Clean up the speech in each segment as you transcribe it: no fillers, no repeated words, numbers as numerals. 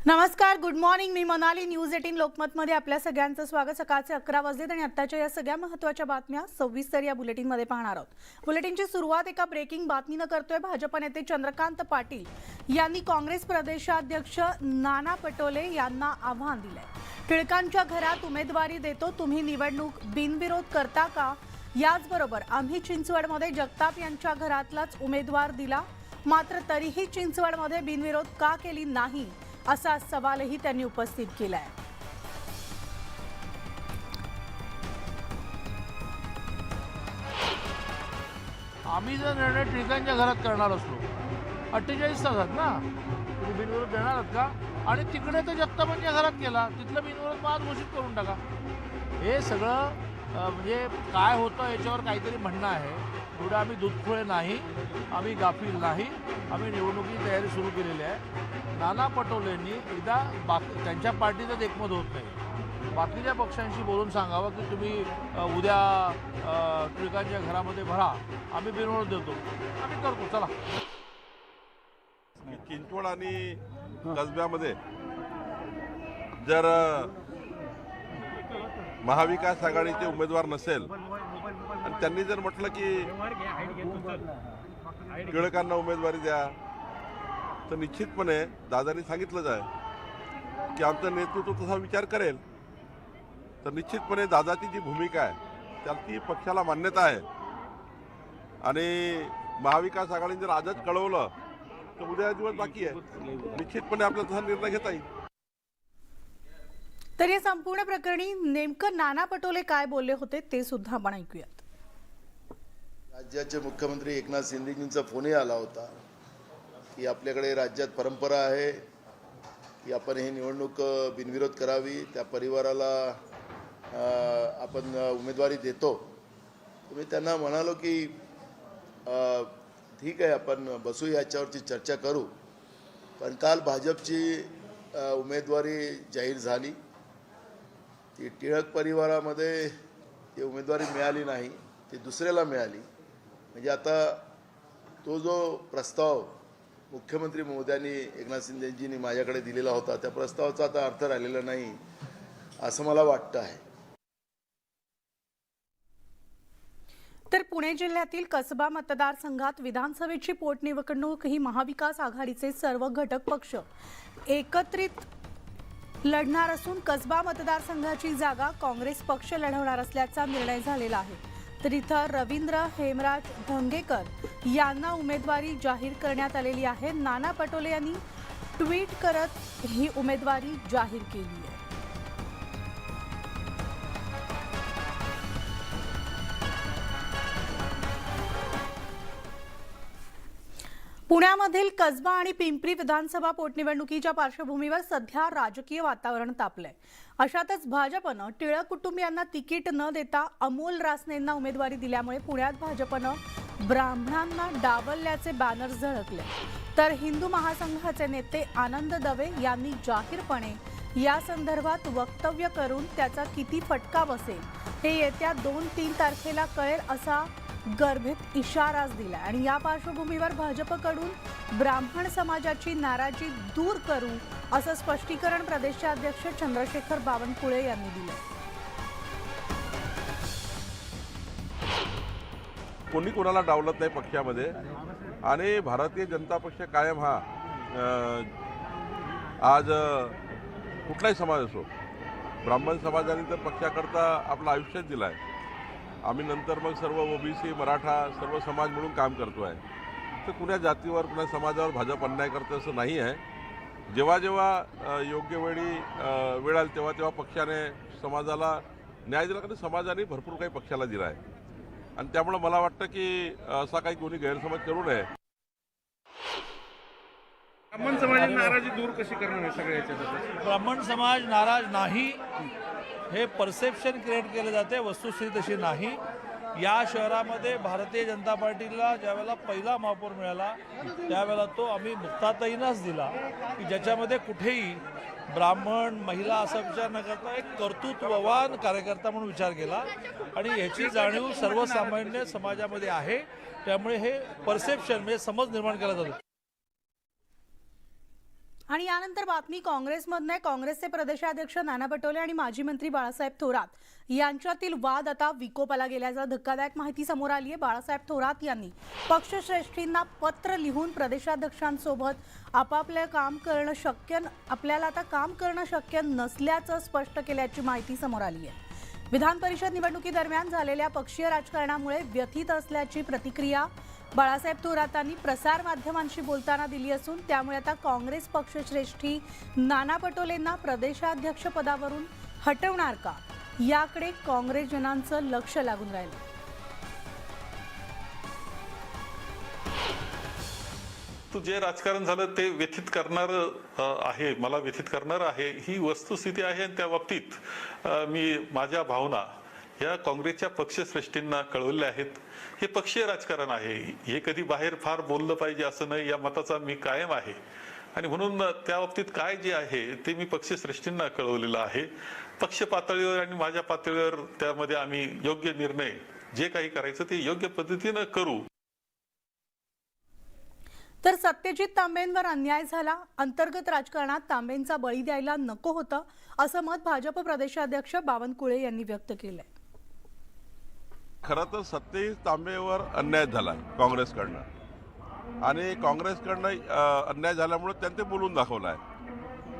नमस्कार, good morning. मी Manali. News 18 लोकमतमध्ये आपल्या सगळ्यांचं स्वागत. सकाळचे 11 वाजलेत आणि आत्ताच्या या सगळ्या महत्त्वाच्या बातम्या सविस्तर या बुलेटिनमध्ये पाहणार आहोत. बुलेटिनची सुरुवात एका ब्रेकिंग बातमीनं करतोय. भाजप नेते चंद्रकांत पाटील यांनी काँग्रेस प्रदेशाध्यक्ष नाना पटोले यांना आव्हान दिलंय. टिळकांच्या घरात उमेदवारी देतो, तुम्ही निवडणूक बिनविरोध करता का? याचबरोबर आम्ही चिंचवडमध्ये जगताप यांच्या घरातलाच उमेदवार दिला, मात्र तरीही चिंचवडमध्ये बिनविरोध का केली नाही, असा सवालही त्यांनी उपस्थित केलाय. आम्ही जर निर्णय टिळकांच्या घरात करणार असलो, 48 तासात ना, तुम्ही बिनविरोध देणार आहात का? आणि तिकडे तर जगतापांच्या घरात केला, तिथलं बिनविरोध आज घोषित करून टाका. हे सगळं म्हणजे काय होतं याच्यावर काहीतरी म्हणणं आहे. एवढं आम्ही दूधखोळे नाही, आम्ही गाफील नाही. आम्ही निवडणुकीची तयारी सुरू केलेली आहे. नाना पटोलेंनी एकदा त्यांच्या पार्टीतच एकमत होत नाही, बाकीच्या पक्षांशी बोलून सांगावं की तुम्ही उद्या टिळकांच्या घरामध्ये भरा, आम्ही बिनविरोध देतो, आम्ही करतो. चला. चिंचवड आणि कसब्यामध्ये जर महाविकास आघाडीचे उमेदवार नसेल आणि त्यांनी जर म्हटलं की टिळकांना उमेदवारी द्या, तर निश्चितपणे दादांनी सांगितलं आहे की आमचं नेतृत्व तसा विचार करेल. तर निश्चितपणे दादाची जी भूमिका आहे त्याची पक्षाला मान्यता आहे आणि महाविकास आघाडीने जर आजच कळवलं तर उद्या दिवस बाकी आहे, निश्चितपणे आपल्याला तसा निर्णय घेता येईल. तर या संपूर्ण प्रकरणी नेमकं नाना पटोले काय बोलले होते ते सुद्धा आपण ऐकूयात. राज्याचे मुख्यमंत्री एकनाथ शिंदेजींचा फोनही आला होता की आपल्याकडे राज्यात परंपरा आहे की आपण ही निवडणूक बिनविरोध करावी, त्या परिवाराला आपण उमेदवारी देतो. तर मी त्यांना म्हणालो की ठीक आहे, आपण बसू, याच्यावरची चर्चा करू. पण काल भाजपची उमेदवारी जाहीर झाली. ती टिळक परिवारामध्ये ती उमेदवारी मिळाली नाही, ती दुसऱ्याला मिळाली. म्हणजे आता तो जो प्रस्ताव मुख्यमंत्री महोदयांनी एकनाथ शिंदेजींनी माझ्याकडे दिलेला होता, त्या प्रस्तावाचा आता अर्थ राहिलेला नाही असं मला वाटतं आहे. तर पुणे जिल्ह्यातील कसबा मतदारसंघात विधानसभेची पोटनिवडणूक ही महाविकास आघाडीचे सर्व घटक पक्ष एकत्रित लढणार असून कसबा मतदारसंघाची जागा काँग्रेस पक्ष लढवणार असल्याचा निर्णय झालेला आहे. तर इथं रवींद्र हेमराज धंगेकर यांना उमेदवारी जाहीर करण्यात आलेली आहे. नाना पटोले यांनी ट्विट करत ही उमेदवारी जाहीर केली आहे. पुण्यामधील कसबा आणि पिंपरी विधानसभा पोटनिवडणुकीच्या पार्श्वभूमीवर सध्या राजकीय वातावरण तापलंय. अशातच भाजपनं टिळक कुटुंबियांना तिकीट न देता अमोल रासनेंना उमेदवारी दिल्यामुळे पुण्यात भाजपनं ब्राह्मणांना डावलल्याचे बॅनर झळकले. तर हिंदू महासंघाचे नेते आनंद दवे यांनी जाहीरपणे या संदर्भात वक्तव्य करून त्याचा किती फटका बसेल हे येत्या 2-3 तारखेला कळेल असा गर्भेत इशाराच दिला. आणि या पार्श्वभूमीवर भाजपकडून ब्राह्मण समाजाची नाराजी दूर करू असं स्पष्टीकरण प्रदेशाध्यक्ष चंद्रशेखर बावनकुळे यांनी दिलं. कोणी कोणाला डावलत नाही पक्षामध्ये आणि भारतीय जनता पक्ष कायम हा आज कुठलाही समाज असो, ब्राह्मण समाजाने तर पक्षाकरता आपलं आयुष्यच दिलं आहे. आम्ही नंतर मग सर्व ओबीसी, मराठा सर्व समाज म्हणून काम करतो आहे. तर कुण्या जातीवर, कुण्या समाजावर भाजप अन्याय करतं असं नाही आहे. जेव्हा जेव्हा योग्य वेळ आली तेव्हा तेव्हा पक्षाने समाजाला न्याय दिला, कारण समाजाने भरपूर काही पक्षाला दिला आहे. आणि त्यामुळे मला वाटतं की असा काही कोणी गैरसमज करू नये. ब्राह्मण समाजाची नाराजी दूर कशी करणार आहे सगळ्याच्या? ब्राह्मण समाज नाराज नाही, हे परसेप्शन क्रिएट केलं जाते, वस्तुस्थिती तशी नाही. या शहरामध्ये भारतीय जनता पार्टीला ज्यावेळेला पहिला महापौर मिळाला त्यावेळेला तो आम्ही मुक्ताताईंनाच दिला की ज्याच्यामध्ये कुठेही ब्राह्मण महिला असा विचार न करता एक कर्तृत्ववान कार्यकर्ता म्हणून विचार केला. आणि याची जाणीव सर्वसामान्य समाजामध्ये आहे. त्यामुळे हे परसेप्शन म्हणजे समज निर्माण केला जातो. आणि यानंतर बातमी काँग्रेसमधनं. काँग्रेसचे प्रदेशाध्यक्ष नाना पटोले आणि माजी मंत्री बाळासाहेब थोरात यांच्यातील वाद आता विकोपाला गेल्याचा धक्कादायक माहिती समोर आली आहे. बाळासाहेब थोरात यांनी पक्षश्रेष्ठींना पत्र लिहून प्रदेशाध्यक्षांसोबत आपल्याला आता काम करणं शक्य नसल्याचं स्पष्ट केल्याची माहिती समोर आली आहे. विधान परिषद निवडणुकीदरम्यान झालेल्या पक्षीय राजकारणामुळे व्यथित असल्याची प्रतिक्रिया बाळासाहेब थोरातांनी प्रसारमाध्यमांशी बोलताना दिली असून त्यामुळे आता काँग्रेस पक्षश्रेष्ठी नाना पटोलेंना प्रदेशाध्यक्ष पदावरून हटवणार का याकडे काँग्रेसजनांचं लक्ष लागून राहिलं. जे राजकारण झालं ते व्यथित करणार आहे, मला व्यथित करणार आहे ही वस्तुस्थिती आहे. आणि त्या बाबतीत मी माझ्या भावना या काँग्रेसच्या पक्षश्रेष्ठींना कळवल्या आहेत. हे पक्षीय राजकारण आहे, हे कधी बाहेर फार बोललं पाहिजे असं नाही, या मताचा मी कायम आहे. आणि म्हणून त्या बाबतीत काय जे आहे ते मी पक्षश्रेष्ठींना कळवलेलं आहे. पक्ष पातळीवर आणि माझ्या पातळीवर त्यामध्ये आम्ही योग्य निर्णय जे काही करायचं ते योग्य पद्धतीनं करू. तर सत्यजित तांबेंवर अन्याय झाला, अंतर्गत राजकारणात तांबेंचा बळी द्यायला नको होतं असं मत भाजप प्रदेशाध्यक्ष बावनकुळे यांनी व्यक्त केलंय. खरं तर सत्यजित तांबेवर अन्याय झाला काँग्रेसकडनं आणि काँग्रेसकडनं अन्याय झाल्यामुळे त्यांनी ते बोलून दाखवलं आहे.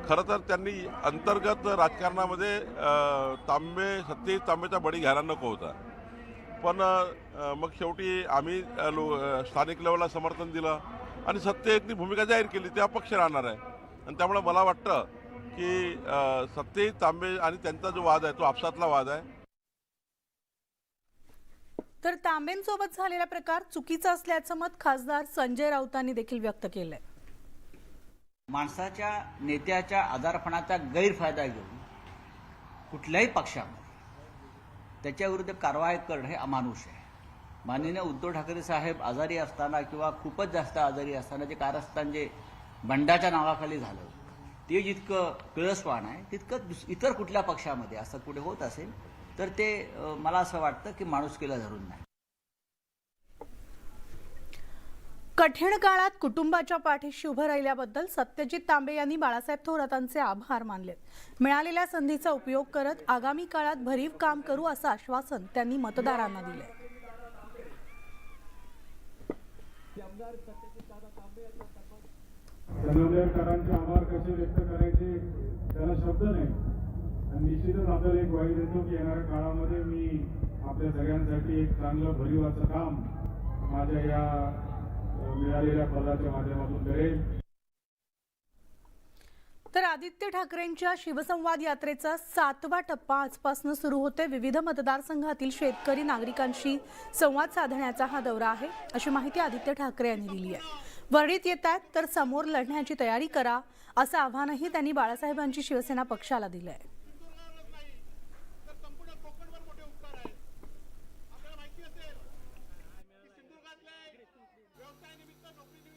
खरं तर त्यांनी अंतर्गत राजकारणामध्ये सत्यजित तांबेचा बळी घ्यायला नको होता. पण मग शेवटी आम्ही स्थानिक लेवलला समर्थन दिलं आणि सत्यजितनी भूमिका जाहीर केली, ते अपक्ष राहणार आहे. आणि त्यामुळे मला वाटतं की सत्यजित तांबे आणि त्यांचा जो वाद आहे तो आपसातला वाद आहे. तर तांबेंसोबत झालेला प्रकार चुकीचा असल्याचं मत खासदार संजय राऊतांनी देखील व्यक्त केलंय. माणसाच्या नेत्याच्या आजारपणाचा गैरफायदा घेऊन कुठल्याही पक्षामध्ये त्याच्याविरुद्ध कारवाई करणं हे अमानुष आहे. माननीय उद्धव ठाकरे साहेब आजारी असताना किंवा खूपच जास्त आजारी असताना जे कारस्थान जे बंडाच्या नावाखाली झालं ते जितकं किळसवाण आहे तितकं इतर कुठल्या पक्षामध्ये असं कुठे होत असेल तर ते मला असं वाटतं की माणुसकीला धरून नाही. कठीण काळात कुटुंबाच्या पाठीशी उभं राहिल्याबद्दल सत्यजित तांबे यांनी बाळासाहेब थोरातांचे आभार मानले. मिळालेल्या संधीचा उपयोग करत आगामी काळात भरीव काम करू असं आश्वासन त्यांनी मतदारांना दिले. धनंजयकरांचे आभार कसे व्यक्त करायचे त्याला शब्द नाही. आणि निश्चितच आपल्याला एक ग्वाही देतो की येणाऱ्या काळामध्ये मी आपल्या सगळ्यांसाठी एक चांगलं भरीवाचं काम माझ्या या मिळालेल्या पदाच्या माध्यमातून करेल. तर आदित्य ठाकरेंच्या शिवसंवाद यात्रेचा 7वा टप्पा आजपासून सुरू होते. विविध मतदारसंघातील शेतकरी नागरिकांशी संवाद साधण्याचा हा दौरा आहे अशी माहिती आदित्य ठाकरे यांनी दिली आहे. वर्णित येत आहेत तर समोर लढण्याची तयारी करा असं आव्हानही त्यांनी बाळासाहेबांची शिवसेना पक्षाला दिलं आहे.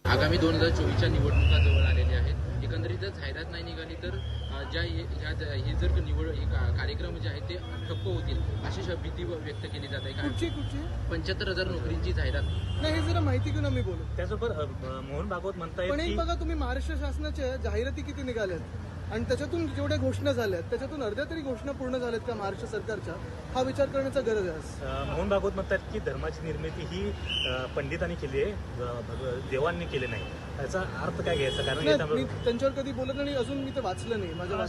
आगामी 2024च्या निवडणुका जवळ आलेल्या आहेत. एकंदरीतच जाहिरात नाही निघाली तर हे जर कार्यक्रम जे आहेत ते ठप्प होतील अशी भीती व्यक्त केली जात आहे. 75,000 नोकरींची जाहिरात नाही, हे जरा माहिती घेऊन आम्ही बोलू. त्यासोबत मोहन भागवत म्हणतायत पण एक बघा, तुम्ही महाराष्ट्र शासनाच्या जाहिराती किती निघाल्यात आणि त्याच्यातून जेवढ्या घोषणा झाल्यात त्याच्यातून अर्ध्या तरी घोषणा पूर्ण झाल्यात का महाराष्ट्र सरकारच्या, हा विचार करण्याचा गरज आहे. मोहन भागवत म्हणतात की धर्माची निर्मिती ही पंडितांनी केली आहे, देवांनी केली नाही. त्याचा अर्थ काय घ्यायचा? कारण मी त्यांच्यावर कधी बोलत नाही, अजून मी ते वाचलं नाही माझ्या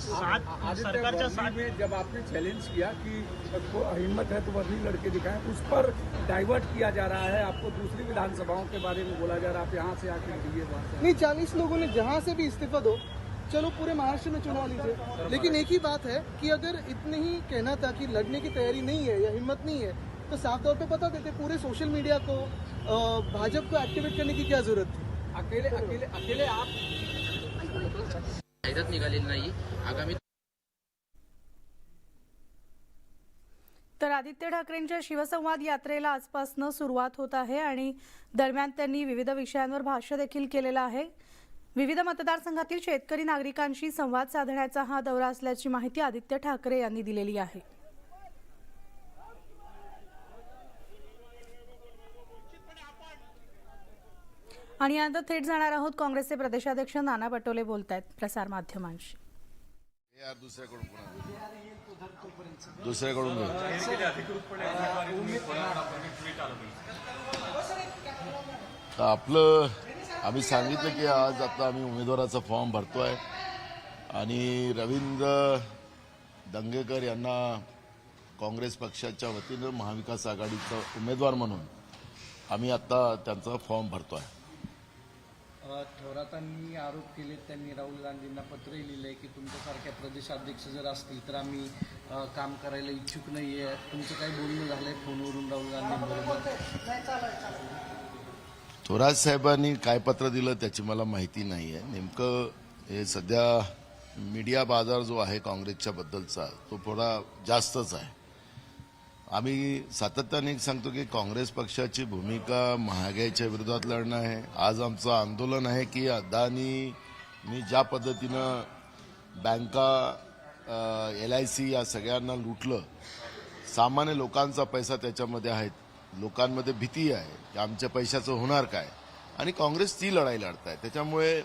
सरकारच्या साथ में जब आपने चैलेंज किया कि हिम्मत है तो वही लड़के दिखाएं, उस पर डाइवर्ट किया जा रहा है. आपको दूसरी विधानसभाओं के बारे में बोला जा रहा है, आप यहाँ से आके नहीं. 40 लोगों ने जहाँ से भी इस्तीफा दो, चलो पूरे महाराष्ट्र में चुनाव लीजिए, लेकिन एक ही बात है कि अगर इतने ही कहना था कि लड़ने की तैयारी नहीं है या हिम्मत नहीं है तो साफ तौर पे बता देते. पूरे सोशल मीडिया को भाजपा को एक्टिवेट करने की क्या जरूरत थी? अकेले आप जाहिरात निघालेली नाही. आगामी तर आदित्य ठाकरेंच्या शिवसंवाद यात्रेला आजपासून सुरुवात होत आहे आणि दरम्यान त्यांनी विविध विषयांवर भाष्य देखील केलेलं आहे. विविध मतदारसंघातील शेतकरी नागरिकांशी संवाद साधण्याचा हा दौरा असल्याची माहिती आदित्य ठाकरे यांनी दिलेली आहे. आणि यानंतर थेट जाणार आहोत काँग्रेसचे प्रदेशाध्यक्ष नाना पटोले बोलत आहेत प्रसार माध्यमांशी. यार दुसऱ्याकडून घेऊ. आपलं आम्ही सांगितलं की आज आता आम्ही उमेदवाराचा फॉर्म भरतोय आणि रवींद्र दंगेकर यांना काँग्रेस पक्षाच्या वतीनं महाविकास आघाडीचा उमेदवार म्हणून आम्ही आता त्यांचा फॉर्म भरतोय. थोरातांनी आरोप केले, त्यांनी राहुल गांधींना पत्रही लिहिलंय की तुमच्यासारख्या प्रदेशाध्यक्ष जर असतील तर आम्ही काम करायला इच्छुक नाहीये. तुमचं काही बोलणं झालंय फोनवरून राहुल गांधींबरोबर? थोरात साहेबांनी काय पत्र दिलं त्याची मला माहिती नाही आहे. नेमकं हे सध्या मीडिया बाजार जो आहे काँग्रेसच्या बद्दलचा तो थोडा जास्तच आहे. आम्ही सातत्याने सांगतो की काँग्रेस पक्षाची भूमिका महागाईच्या विरोधात लढणं आहे. आज आमचं आंदोलन आहे की अदानींनी ज्या पद्धतीनं बँका LIC या सगळ्यांना लुटलं, सामान्य लोकांचा पैसा त्याच्यामध्ये आहे, लोकांमध्ये भीती आहे की आमच्या पैशाचं होणार काय, आणि काँग्रेस ती लढाई लढत आहे. त्याच्यामुळे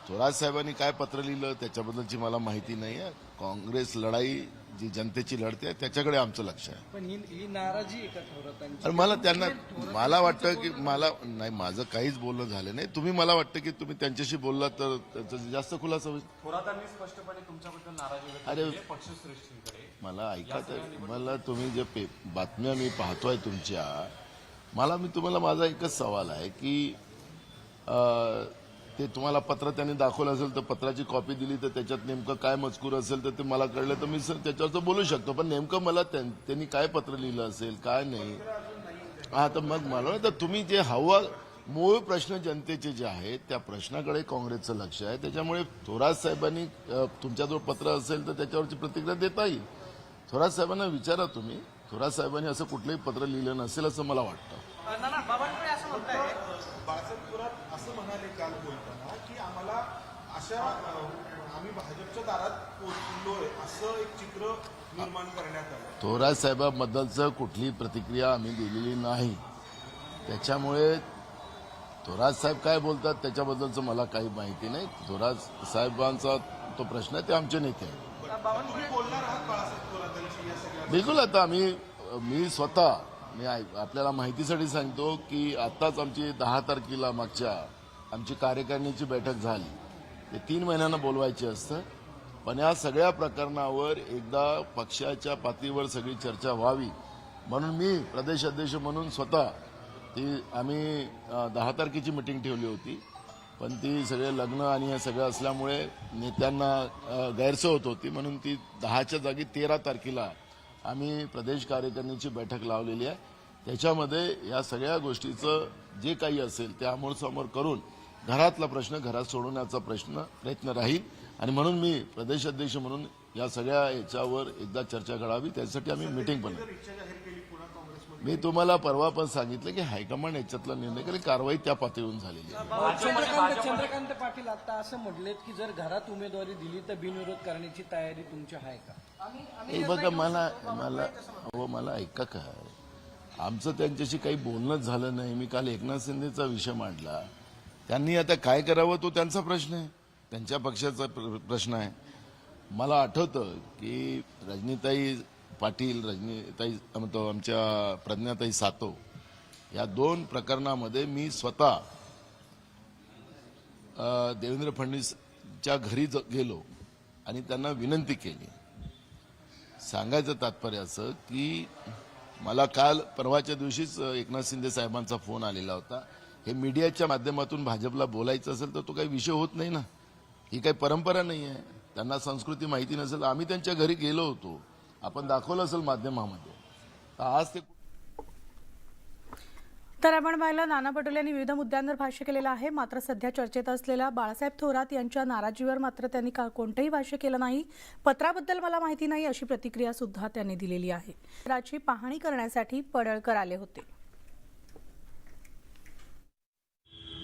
थोरात साहेबांनी काय पत्र लिहिलं त्याच्याबद्दलची मला माहिती नाही आहे. काँग्रेस लढाई जी जनतेची लढते आहे त्याच्याकडे आमचं लक्ष आहे. पण ही नाराजी आहे का थोरातांची? आणि मला वाटतं की नाही, माझं काहीच बोलणं झालं नाही. तुम्ही मला वाटतं की तुम्ही त्यांच्याशी बोललात तर त्याचा जास्त खुलासा होईल. थोरातांनी स्पष्टपणे तुमच्याबद्दल नाराजी अरे मला ऐका तर, मला तुम्ही जे बातम्या मी पाहतोय तुमच्या, मी तुम्हाला माझा एकच सवाल आहे की ते तुम्हाला पत्र त्यांनी दाखवलं असेल तर पत्राची कॉपी दिली तर त्याच्यात नेमकं काय मजकूर असेल तर ते मला कळलं तर मी त्याच्यावर बोलू शकतो. पण नेमकं मला त्यांनी काय पत्र लिहिलं असेल काय नाही, तर मग मला तर तुम्ही जे मूळ प्रश्न जनतेचे जे आहेत त्या प्रश्नाकडे काँग्रेसचं लक्ष आहे. त्याच्यामुळे थोरात साहेबांनी तुमच्याजवळ पत्र असेल तर त्याच्यावरची प्रतिक्रिया देता येईल. थोरात साहेबांना विचारा तुम्ही. थोरात साहेबांनी असं कुठलंही पत्र लिहिलं नसेल असं मला वाटतं. बाळासाहेब थोरात असं म्हणाले काल बोलताना की आम्हाला आम्ही भाजपच्या दारात पोहोचलोय असं एक चित्र निर्माण करण्यात आलं. थोरात साहेबांबद्दलचं कुठलीही प्रतिक्रिया आम्ही दिलेली नाही. त्याच्यामुळे थोरात साहेब काय बोलतात त्याच्याबद्दलचं मला काही माहिती नाही. थोरात साहेबांचा तो प्रश्न आहे, ते आमचे नेते आहेत. बोलणार आहात बाळासाहेब थोरातांची या सगळ्या? बिलकुल. आता मी स्वतः आपल्याला माहितीसाठी सांगतो की आत्ताच आमची 10 तारखेला मागच्या आमची कार्यकारिणीची बैठक झाली. ते 3 महिन्यांना बोलवायची असतं, पण या सगळ्या प्रकरणावर एकदा पक्षाच्या पातळीवर सगळी चर्चा व्हावी म्हणून मी प्रदेश अध्यक्ष म्हणून स्वतः आम्ही 10 तारखेची मिटिंग ठेवली होती. पण ती सगळे लग्न आणि हे सगळं असल्यामुळे नेत्यांना गैरसोय होत होती, म्हणून ती 10च्या जागी 13 तारखेला आम्ही प्रदेश कार्यकारिणीची बैठक लावलेली आहे. त्याच्यामध्ये या सगळ्या गोष्टीचं जे काही असेल ते आमोरसमोर करून घरातला प्रश्न घरात सोडवण्याचा प्रयत्न राहील. आणि म्हणून मी प्रदेश अध्यक्ष म्हणून या सगळ्या याच्यावर एकदा चर्चा करावी त्यासाठी आम्ही मिटिंग पण मी तुम्हाला परवा पण सांगितलं की हायकमांड याच्यातला निर्णय करेल. कारवाई त्या पातळीवरून झालेली आहे. चंद्रकांत पाटील आता असं म्हटलेत की जर घरात उमेदवारी दिली तर बिनविरोध करण्याची तयारी तुमची आहे का? बघा मला ऐका काय, आमचं त्यांच्याशी काही बोलणंच झालं नाही. मी काल एकनाथ शिंदेचा विषय मांडला. त्यांनी आता काय करावं तो त्यांचा प्रश्न आहे, त्यांच्या पक्षाचा प्रश्न आहे. मला आठवतं की रजनीताई पाटील, आमच्या प्रज्ञाताई सातव या 2 प्रकरणामध्ये मी स्वतः देवेंद्र फडणवीसच्या घरी गेलो आणि त्यांना विनंती केली. सांगायचं तात्पर्य असं की मला काल परवाच्या दिवशीच एकनाथ शिंदे साहेबांचा फोन आलेला होता. हे मीडियाच्या माध्यमातून भाजपला बोलायचं असेल तर तो काही विषय होत नाही ना, ही काही परंपरा नाही आहे. त्यांना संस्कृती माहिती नसेल. आम्ही त्यांच्या घरी गेलो होतो, आपण दाखवलं असेल माध्यमामध्ये. आज ते तर आपण पाहिलं नाना पटोले यांनी विविध मुद्द्यांवर भाष्य केलेलं आहे. मात्र सध्या चर्चेत असलेल्या बाळासाहेब थोरात यांच्या नाराजीवर मात्र त्यांनी कोणतंही भाष्य केलं नाही. पत्राबद्दल मला माहिती नाही अशी प्रतिक्रिया सुद्धा त्यांनी दिलेली आहे. पत्राची पाहणी करण्यासाठी पडळकर आले होते.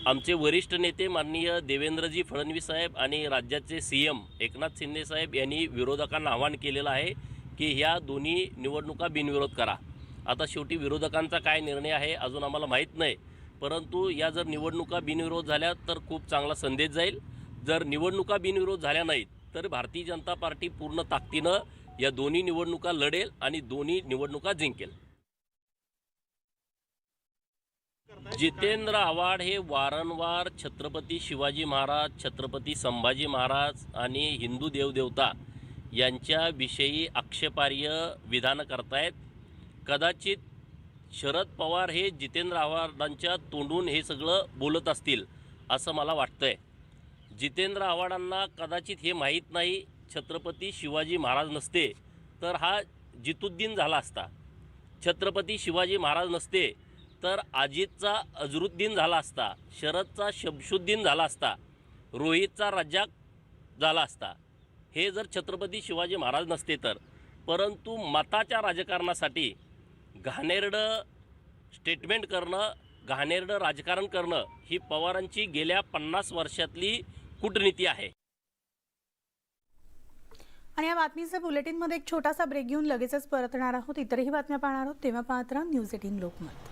आमचे वरिष्ठ नेते माननीय देवेंद्रजी फडणवीस साहेब आणि राज्याचे CM एकनाथ शिंदे साहेब यांनी विरोधकांना आवाहन केलेलं आहे की ह्या दोन्ही निवडणुका बिनविरोध करा. आता शेवटी विरोधकांचा काय निर्णय आहे अजून आम्हाला माहीत नाही, परंतु या जर निवडणुका बिनविरोध झाल्या तर खूप चांगला संदेश जाईल. जर निवडणुका बिनविरोध झाल्या नाहीत तर भारतीय जनता पार्टी पूर्ण ताकदीनं या दोन्ही निवडणुका लढेल आणि दोन्ही निवडणुका जिंकेल. जितेंद्र आव्हाड हे वारंवार छत्रपती शिवाजी महाराज, छत्रपती संभाजी महाराज आणि हिंदू देवदेवता यांच्याविषयी आक्षेपार्ह विधानं करतायत. कदाचित शरद पवार हे जितेंद्र आव्हाडांच्या तोंडून हे सगळं बोलत असतील असं मला वाटतंय. जितेंद्र आव्हाडांना कदाचित हे माहीत नाही, छत्रपती शिवाजी महाराज नसते तर हा जितुद्दीन झाला असता, छत्रपती शिवाजी महाराज नसते तर अजितचा अझरुद्दीन झाला असता, शरदचा शमशुद्दीन झाला असता, रोहितचा रज्जाक झाला असता. हे जर छत्रपती शिवाजी महाराज नसते तर. परंतु मताच्या राजकारणासाठी घाणेरडं स्टेटमेंट करणं, घाणेरडं राजकारण करणं ही पवारांची गेल्या 50 वर्षातली कूटनीती आहे. आणि या बातमीच्या बुलेटिनमध्ये एक छोटासा ब्रेक घेऊन लगेचच परतणार आहोत. इतरही बातम्या पाहणार आहोत, तेव्हा पाहत राहा न्यूज 18 लोकमत.